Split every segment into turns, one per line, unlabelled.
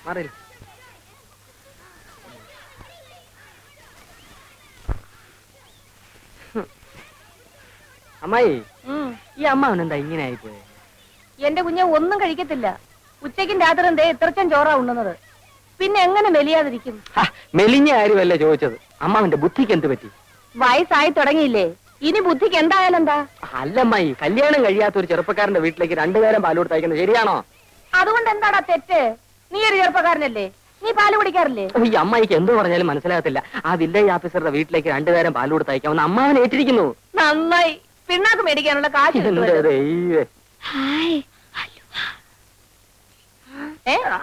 മാറില്ല. അമ്മായി, ഈ അമ്മാവനെന്താ ഇങ്ങനെ ആയിപ്പോയെ?
എന്റെ കുഞ്ഞെ ഒന്നും കഴിക്കത്തില്ല. ഉച്ചയ്ക്കും രാത്രിയും ദേ ഇത്രച്ചൻ ചോറാ ഉണ്ണുന്നത്. പിന്നെ എങ്ങനെ മെലിയാതിരിക്കും?
മെലിഞ്ഞ കാര്യമല്ലേ ചോദിച്ചത്. അമ്മാവന്റെ ബുദ്ധിക്ക് എന്ത് പറ്റി?
വയസ്സായി തുടങ്ങിയില്ലേ, ഇനി ബുദ്ധിക്ക് എന്തായാലും എന്താ?
അല്ലമ്മായി, കല്യാണം കഴിയാത്ത ഒരു ചെറുപ്പക്കാരന്റെ വീട്ടിലേക്ക് 2 നേരം പാൽ കൊടുത്ത് അയക്കുന്നത് ശരിയാണോ?
അതുകൊണ്ട് എന്താടാ തെറ്റ്? നീ ഒരു ചെറുപ്പക്കാരനല്ലേ, നീ പാല് കുടിക്കാറില്ലേ?
ഈ അമ്മായിക്ക് എന്തോ പറഞ്ഞാലും മനസ്സിലാകത്തില്ല. ആ വില്ലേജ് ഓഫീസറുടെ വീട്ടിലേക്ക് 2 നേരം പാൽ കൊടുത്ത് അയക്കാമെന്ന് അമ്മാവൻ ഏറ്റിരിക്കുന്നു.
നന്നായി. പിണ്ണാക്ക് മേടിക്കാനുള്ള കാശ്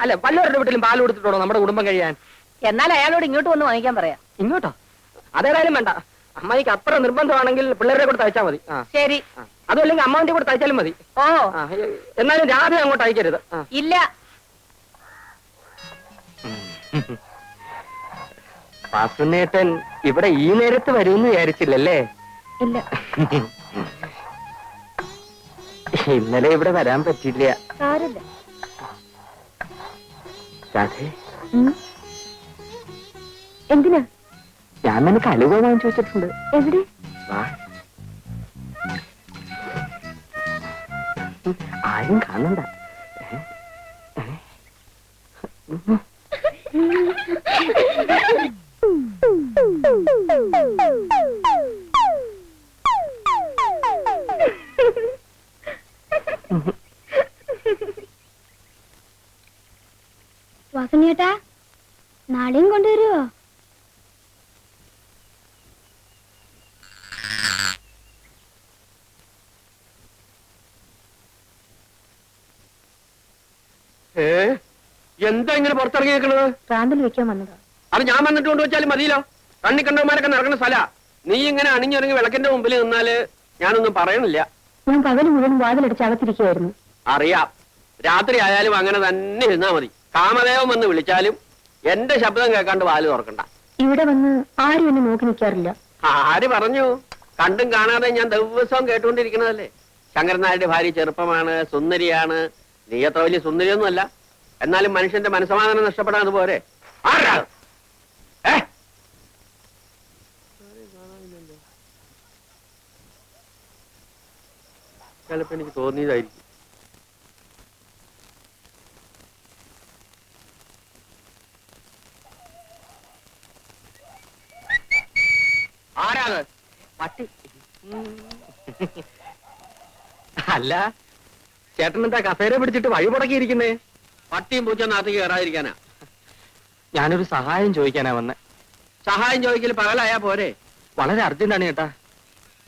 അല്ല, വല്ലവരുടെ വീട്ടിലും പാൽ കൊടുത്തിട്ടുണ്ടോ നമ്മുടെ കുടുംബം കഴിയാൻ?
എന്നാൽ അയാളോട് ഇങ്ങോട്ട് വന്ന് വാങ്ങിക്കാൻ പറയാം.
ഇങ്ങോട്ടോ? അതേതായാലും വേണ്ട. അമ്മായിക്ക് അത്ര നിർബന്ധമാണെങ്കിൽ പിള്ളേരെ കൂടെ തയ്ച്ചാൽ മതി.
ശരി.
അതുമല്ലെങ്കിൽ അമ്മാവിന്റെ കൂടെ തയ്ച്ചാലും മതി.
ഓ,
എന്നാലും രാധ അങ്ങോട്ട് അയക്കരുത്.
ഇല്ല.
വാസുനേട്ടൻ ഇവിടെ ഈ നേരത്ത് വരുമെന്ന് വിചാരിച്ചില്ലല്ലേ?
ഇല്ല.
ഇന്നലെ ഇവിടെ വരാൻ പറ്റില്ല.
സാരമില്ല.
രാധേ,
എന്തിനാ?
ഞാൻ നിനക്ക് അലുവ വാങ്ങിച്ചു വെച്ചിട്ടുണ്ട്.
എവിടെ?
ആരും കാണണ്ട.
വാസനേട്ടാ, നാളെയും കൊണ്ടുവരുവോ?
എന്താ ഇങ്ങനെ പുറത്തിറങ്ങി നിൽക്കണത്?
പ്രാന്തൽ വെക്കാൻ വന്നതാ.
അത് ഞാൻ വന്നിട്ട് കൊണ്ടുവച്ചാലും മതിയല്ലോ. കണ്ണി കണ്ടവന്മാരൊക്കെ നടക്കുന്ന സ്ഥല. നീ ഇങ്ങനെ അണിഞ്ഞിറങ്ങി വിളക്കിന്റെ മുമ്പിൽ നിന്നാല് ഞാനൊന്നും പറയണില്ല.
ഞാൻ പകല് മുഴുവൻ വാതിലടിച്ച് അകത്തിരിക്കുകയായിരുന്നു.
അറിയാം. രാത്രി ആയാലും അങ്ങനെ തന്നെ ഇരുന്നാ മതി. കാമദേവൻ വന്ന് വിളിച്ചാലും എന്റെ ശബ്ദം കേൾക്കാണ്ട് വാല് തുറക്കണ്ട.
ഇവിടെ വന്ന് ആരും എന്നെ നോക്കി നിൽക്കാറില്ല.
ആര് പറഞ്ഞു? കണ്ടും കാണാതെ ഞാൻ ദിവസവും കേട്ടുകൊണ്ടിരിക്കണതല്ലേ. ശങ്കരൻ നായരുടെ ഭാര്യ ചെറുപ്പമാണ്, സുന്ദരിയാണ്. നീ അത്ര വലിയ സുന്ദരിയൊന്നും അല്ല. എന്നാലും മനുഷ്യന്റെ മനസ്സമാധാനം നഷ്ടപ്പെടാൻ അതുപോലെ. ചിലപ്പോ എനിക്ക് തോന്നിയതായിരിക്കും. ആരാണ്? പട്ടി. അല്ല, ചേട്ടൻ എന്താ കസേര പിടിച്ചിട്ട് വഴി മുടക്കിയിരിക്കുന്നേ? പട്ടിയും പൂച്ച നാട്ടിക്ക് കയറാതിരിക്കാനാ. ഞാനൊരു സഹായം ചോദിക്കാനാ വന്നെ. സഹായം ചോദിക്കൽ പകലായാ പോരെ? വളരെ അർജന്റാണ് ചേട്ടാ.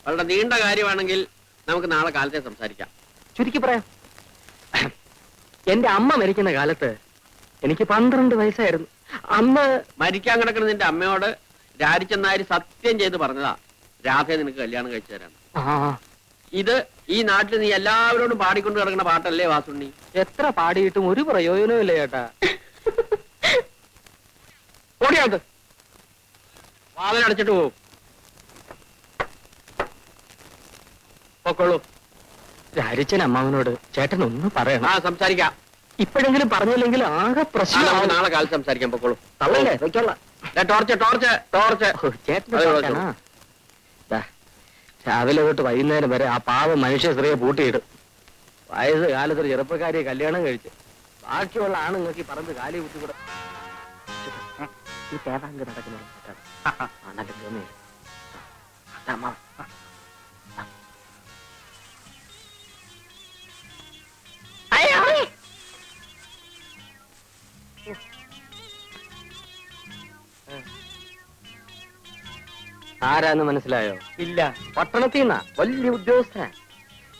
വളരെ നീണ്ട കാര്യമാണെങ്കിൽ നമുക്ക് നാളെ കാലത്തെ സംസാരിക്കാം. ചുരുക്കി പറയാം. എന്റെ അമ്മ മരിക്കുന്ന കാലത്ത് എനിക്ക് 12 വയസ്സായിരുന്നു. അന്ന് മരിക്കാൻ കിടക്കുന്ന നിന്റെ അമ്മയോട് രാരിച്ചെന്നാരി സത്യം ചെയ്ത് പറഞ്ഞതാ, രാധയെ നിനക്ക് കല്യാണം കഴിച്ചു തരാം. ഇത് ഈ നാട്ടിൽ നീ എല്ലാവരോടും പാടിക്കൊണ്ട് കിടക്കുന്ന പാട്ടല്ലേ വാസുണ്ണി? എത്ര പാടിയിട്ടും ഒരു പ്രയോജനവും ഇല്ല ചേട്ടാ. ഓടിയാത് വാതിലടച്ചിട്ട് പോവും. പൊക്കോളൂ. രാരിച്ചൻ അമ്മാവനോട് ചേട്ടൻ ഒന്ന് പറയണം. സംസാരിക്കാം. ഇപ്പോഴെങ്കിലും പറഞ്ഞില്ലെങ്കിൽ ആകെ പ്രശ്നം. നാളെ കാലത്ത് സംസാരിക്കാൻ. പൊക്കോളൂ. തള്ളല്ലേ? വെച്ചോളാം. Torch torch torch. ചേട്ടൻ രാവിലെ തൊട്ട് വൈകുന്നേരം വരെ ആ പാവം മനുഷ്യ സ്ത്രീയെ പൂട്ടിയിടും. വയസ്സ് കാലത്തൊരു ചെറുപ്പക്കാരിയെ കല്യാണം കഴിച്ച് ബാക്കിയുള്ള ആണുങ്ങൾക്ക് ഈ പറമ്പ് കാലി കുത്തിക്കൂടെ. ഈ തേവാങ്ക് നടക്കുന്ന ആരാന്ന് മനസ്സിലായോ? ഇല്ല. പട്ടണത്തിൽ നിന്നാ, വലിയ ഉദ്യോഗസ്ഥനാ.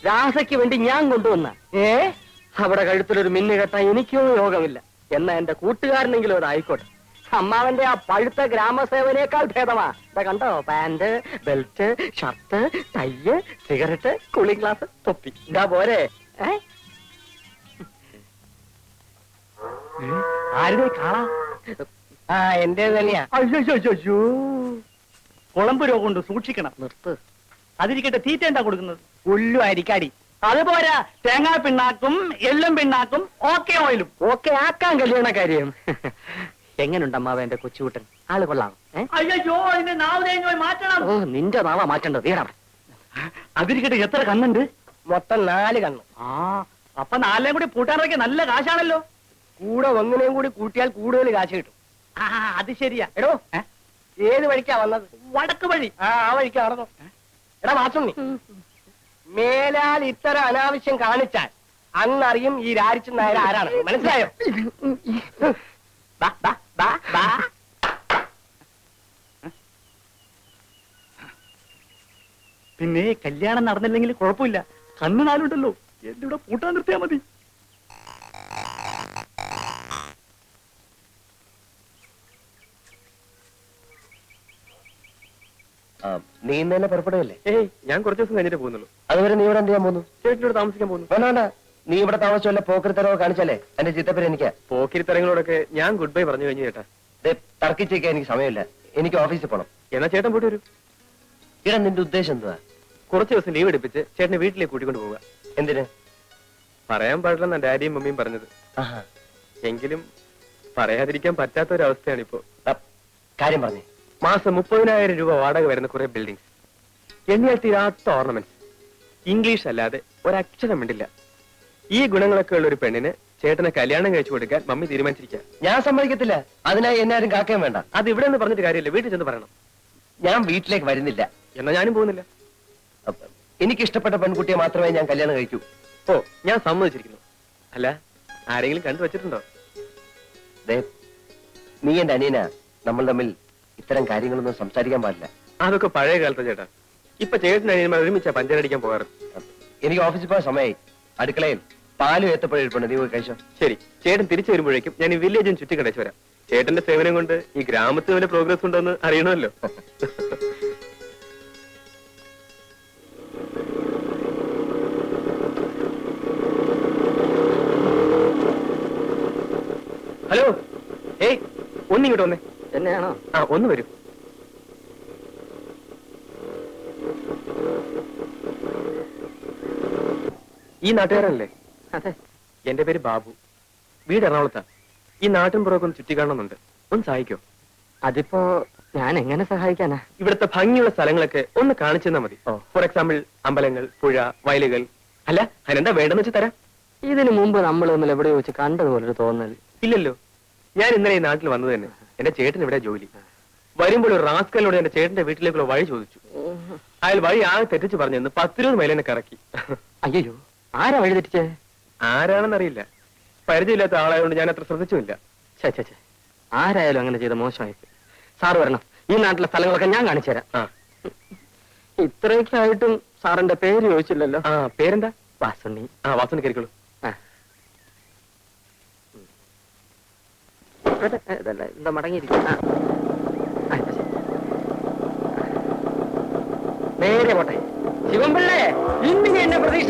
രാധയ്ക്ക് വേണ്ടി ഞാൻ കൊണ്ടുവന്ന. അവിടെ കഴുത്തിലൊരു മിന്നു കെട്ടാൻ എനിക്കോ യോഗമില്ല. എന്നാ എന്റെ കൂട്ടുകാരനെങ്കിലും അതായിക്കോട്ടെ. അമ്മാവന്റെ ആ പഴുത്ത ഗ്രാമസേവനേക്കാൾ ഭേദമാ. ഇതാ കണ്ടോ? Pant, belt, shirt, tie, cigarette, cooling glass, തൊപ്പി. ഇതാ പോരെ? ആരുടെ കാണാ? എന്റെ തന്നെയാ. അയ്യോ,
കുളമ്പ് രോഗമുണ്ട്, സൂക്ഷിക്കണം.
നിർത്ത്.
അതിരിക്കട്ടെ, തീറ്റ എന്താ കൊടുക്കുന്നത്? പുല്ലു അരിക്കാടി. അത് പോരാ, തേങ്ങാ പിണ്ണാക്കും എള്ളും പിണ്ണാക്കും ഓക്കെ ഓയിലും.
ഓക്കെ ആക്കാൻ കല്യാണ കാര്യം. എങ്ങനുണ്ട് അമ്മാവ എന്റെ കൊച്ചുകൂട്ടൻ? ആള് കൊള്ളാം.
അയ്യോ, അതിന്റെ നാവ് തേങ്ങ മാറ്റണം.
ഓ, നിന്റെ നാവാ മാറ്റേണ്ടത്. തീരാ.
അതിരിക്കട്ടെ, എത്ര കണ്ണുണ്ട്?
മൊത്തം 4 കണ്ണു.
ആ, അപ്പൊ 4 കൂടി പൂട്ടാനൊക്കെ നല്ല കാശാണല്ലോ.
കൂടെ ഒന്നിനെയും കൂടി കൂട്ടിയാൽ കൂടുതൽ കാശ് കിട്ടും.
ആ, അത് ശരിയാ.
എടോ, ഏത് വഴിക്കാ വന്നത്?
വടക്ക് വഴി.
ആ വഴിക്കാ നടന്നു. എടാ മാസുണ്ണി, മേലാൽ ഇത്തരം അനാവശ്യം കാണിച്ചാൽ അന്നറിയും ഈ രാരിച്ചൻ നായർ ആരാണ്. മനസ്സിലായോ?
ബാ, ബാ, ബാ, ബാ. പിന്നെ കല്യാണം നടന്നില്ലെങ്കിൽ കുഴപ്പമില്ല, കണ്ണ് 4 ഉണ്ടല്ലോ. എന്റെ ഇവിടെ പൂട്ടാൻ നിർത്തിയാ മതി.
നീ ഇന്ന് തന്നെ പുറപ്പെടുകയല്ലേ?
ഏയ്, ഞാൻ കുറച്ച് ദിവസം കഴിഞ്ഞിട്ട് പോകുന്നുള്ളൂ.
അതുവരെ നീ ഇവിടെ എന്ത് ചെയ്യാൻ പോകുന്നു?
ചേട്ടനോട് താമസിക്കാൻ പോകുന്നു.
വേണ്ട വേണ്ട, നീ ഇവിടെ താമസിച്ചല്ല പോക്കരുത്തരവോ കാണിച്ചാലേ എന്റെ ചിത്തപ്പേര് എനിക്കാ.
പോക്കിരിത്തരങ്ങളോടൊക്കെ ഞാൻ ഗുഡ് ബൈ പറഞ്ഞു കഴിഞ്ഞു ചേട്ടാ.
തർക്കിച്ചേക്കാൻ എനിക്ക് സമയമില്ല. എനിക്ക് ഓഫീസിൽ പോണം.
എന്നാ ചേട്ടൻ പോയിട്ട് വരൂ.
ഇടാ, നിന്റെ ഉദ്ദേശം എന്തുവാ?
കുറച്ച് ദിവസം ലീവ് എടുപ്പിച്ച് ചേട്ടനെ വീട്ടിലേക്ക് കൂട്ടിക്കൊണ്ട് പോവുക.
എന്തിന്?
പറയാൻ പാടില്ലെന്നാ ഡാഡിയും മമ്മിയും പറഞ്ഞത്.
ആഹാ,
എങ്കിലും പറയാതിരിക്കാൻ പറ്റാത്ത ഒരു അവസ്ഥയാണിപ്പോ.
കാര്യം പറഞ്ഞേ.
മാസം 30,000 രൂപ വാടക വരുന്ന കുറെ ബിൽഡിംഗ്സ്, എണ്ണിയാൽ തീരാത്ത ഓർണമെന്റ്സ്, ഇംഗ്ലീഷ് അല്ലാതെ ഒരക്ഷരം മിണ്ടില്ല. ഈ ഗുണങ്ങളൊക്കെ ഉള്ള ഒരു പെണ്ണിന് ചേട്ടനെ കല്യാണം കഴിച്ചു കൊടുക്കാൻ മമ്മി തീരുമാനിച്ചിരിക്കുക.
ഞാൻ സമ്മതിക്കത്തില്ല. അതിനായി എന്നെ ആരും കാക്കുകയും വേണ്ട.
അത് ഇവിടെ നിന്ന് പറഞ്ഞിട്ട് കാര്യമില്ല, വീട്ടിൽ ചെന്ന് പറയണം.
ഞാൻ വീട്ടിലേക്ക് വരുന്നില്ല.
എന്നാ ഞാനും പോകുന്നില്ല.
എനിക്ക് ഇഷ്ടപ്പെട്ട പെൺകുട്ടിയെ മാത്രമേ ഞാൻ കല്യാണം കഴിക്കൂ.
ഓ, ഞാൻ സമ്മതിച്ചിരിക്കുന്നു. അല്ല, ആരെങ്കിലും കണ്ടു വെച്ചിട്ടുണ്ടോ?
ദേ, നീ എന്റെ അനിയനാ. നമ്മൾ തമ്മിൽ ഇത്തരം കാര്യങ്ങളൊന്നും സംസാരിക്കാൻ പാടില്ല.
അതൊക്കെ പഴയ കാലത്തെ ചേട്ടാ. ഇപ്പൊ ചേട്ടൻ അനിയന്മാർ ഒരുമിച്ചാ പഞ്ചരടിക്കാൻ പോകാറ്.
എനിക്ക് ഓഫീസിൽ പോകാൻ സമയമായി. അടുക്കളയിൽ പാലും ഏത്തപ്പഴം നീ പോയി കഴിച്ചോ.
ശരി, ചേട്ടൻ തിരിച്ചു വരുമ്പോഴേക്കും ഞാൻ ഈ വില്ലേജും ചുറ്റി കടച്ചു വരാം. ചേട്ടന്റെ സേവനം കൊണ്ട് ഈ ഗ്രാമത്തിൽ വല്ല പ്രോഗ്രസ് ഉണ്ടോന്ന് അറിയണമല്ലോ. ഹലോ, ഏയ്, ഒന്നിങ്ങോട്ട് വന്നേ. എന്നെയാണോ? ആ, ഒന്ന് വരൂ. ഈ നാട്ടുകാരനല്ലേ? അതെ. എന്റെ പേര് ബാബു. വീട് എറണാകുളത്താ. ഈ നാട്ടിൻ പുറമൊക്കെ ഒന്ന് ചുറ്റിക്കാണുന്നുണ്ട്. ഒന്ന് സഹായിക്കോ? അതിപ്പോ ഞാൻ എങ്ങനെ സഹായിക്കാനാ? ഇവിടുത്തെ ഭംഗിയുള്ള സ്ഥലങ്ങളൊക്കെ ഒന്ന് കാണിച്ചു തന്നാ മതി. ഫോർ എക്സാമ്പിൾ, അമ്പലങ്ങൾ, പുഴ, വയലുകൾ. അല്ല, അതിനെന്താ വേണ്ടെന്ന് വെച്ച് തരാം. ഇതിനു മുമ്പ് നമ്മൾ തമ്മിൽ എവിടെ വെച്ച് കണ്ടതുപോലൊരു തോന്നൽ ഇല്ലല്ലോ. ഞാൻ ഇന്നലെ ഈ നാട്ടിൽ വന്നത് തന്നെ. എന്റെ ചേട്ടൻ ഇവിടെ ജോലി. വരുമ്പോൾ ഒരു റാസ്കലിനോട് എന്റെ ചേട്ടന്റെ വീട്ടിലേക്കുള്ള വഴി ചോദിച്ചു. അയാൾ വഴി ആകെ തെറ്റിച്ച് പറഞ്ഞെന്ന് 10-20 മൈൽ എന്നെ കറക്കി. അയ്യോ, ആരാ വഴി തെറ്റിച്ചേ? ആരാണെന്നറിയില്ല. പരിചയമില്ലാത്ത ആളായതുകൊണ്ട് ഞാൻ അത്ര ശ്രദ്ധിച്ചുമില്ല. ചേ, ആരായാലും അങ്ങനെ ചെയ്ത മോശമായി. സാറ് വരണം. ഈ നാട്ടിലെ സ്ഥലങ്ങളൊക്കെ ഞാൻ കാണിച്ചു തരാം. ഇത്രയൊക്കെ ആയിട്ടും സാറിന്റെ പേര് ചോദിച്ചില്ലല്ലോ. ആ, പേരെന്താ? വാസുണ്ണി. ആ, വാസുണ്ണി കയറിക്കോളൂ. ഇതല്ല, എന്താ മടങ്ങിയിരിക്കും. നേരെ പോട്ടെ. ശിവൻപിള്ളേ, ഇന്നിനി എന്നെ പ്രതീക്ഷിക്കും.